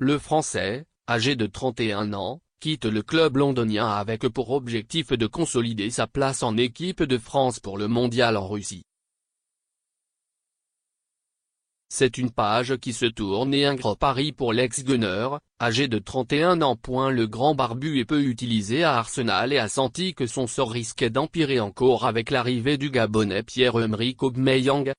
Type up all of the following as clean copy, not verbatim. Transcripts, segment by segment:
Le Français, âgé de 31 ans, quitte le club londonien avec pour objectif de consolider sa place en équipe de France pour le mondial en Russie. C'est une page qui se tourne et un gros pari pour l'ex-gunner, âgé de 31 ans. Le grand barbu est peu utilisé à Arsenal et a senti que son sort risquait d'empirer encore avec l'arrivée du Gabonais Pierre-Emerick Aubameyang.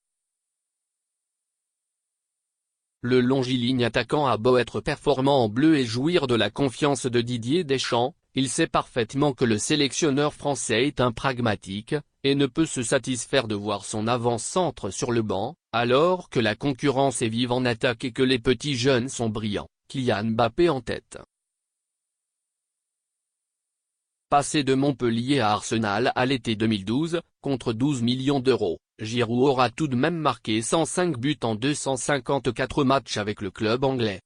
Le longiligne attaquant a beau être performant en bleu et jouir de la confiance de Didier Deschamps, il sait parfaitement que le sélectionneur français est un pragmatique, et ne peut se satisfaire de voir son avant-centre sur le banc, alors que la concurrence est vive en attaque et que les petits jeunes sont brillants, Kylian Mbappé en tête. Passé de Montpellier à Arsenal à l'été 2012, contre 12 millions d'euros, Giroud aura tout de même marqué 105 buts en 254 matchs avec le club anglais.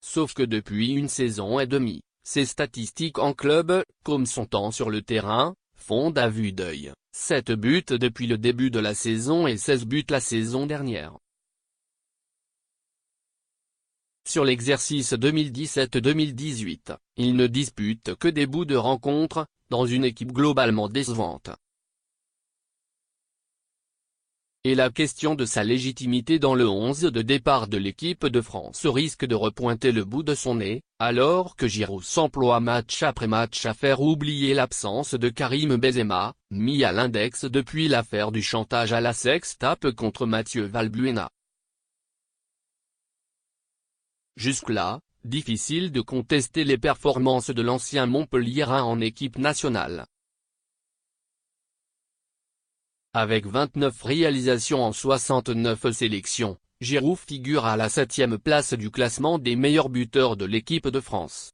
Sauf que depuis une saison et demie, ses statistiques en club, comme son temps sur le terrain, fondent à vue d'œil, 7 buts depuis le début de la saison et 16 buts la saison dernière. Sur l'exercice 2017-2018, il ne dispute que des bouts de rencontre, dans une équipe globalement décevante. Et la question de sa légitimité dans le 11 de départ de l'équipe de France risque de repointer le bout de son nez, alors que Giroud s'emploie match après match à faire oublier l'absence de Karim Benzema, mis à l'index depuis l'affaire du chantage à la sextape contre Mathieu Valbuena. Jusque-là, difficile de contester les performances de l'ancien Montpelliérain en équipe nationale. Avec 29 réalisations en 69 sélections, Giroud figure à la 7e place du classement des meilleurs buteurs de l'équipe de France.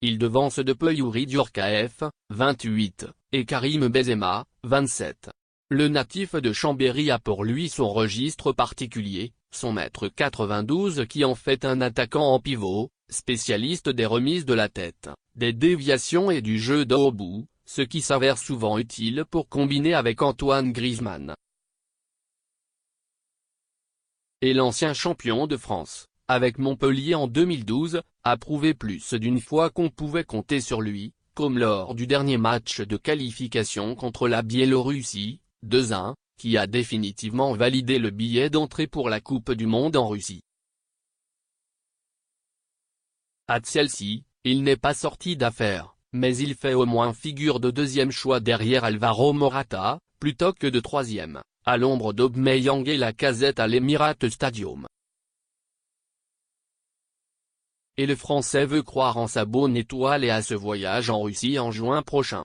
Il devance de peu Youri Djorkaeff, 28, et Karim Benzema, 27. Le natif de Chambéry a pour lui son registre particulier, son mètre 92 qui en fait un attaquant en pivot, spécialiste des remises de la tête, des déviations et du jeu de haut bout, ce qui s'avère souvent utile pour combiner avec Antoine Griezmann. Et l'ancien champion de France, avec Montpellier en 2012, a prouvé plus d'une fois qu'on pouvait compter sur lui, comme lors du dernier match de qualification contre la Biélorussie, 2-1, qui a définitivement validé le billet d'entrée pour la Coupe du Monde en Russie. À Chelsea, il n'est pas sorti d'affaire, mais il fait au moins figure de deuxième choix derrière Alvaro Morata, plutôt que de troisième, à l'ombre d'Aubameyang et Lacazette à l'Emirates Stadium. Et le Français veut croire en sa bonne étoile et à ce voyage en Russie en juin prochain.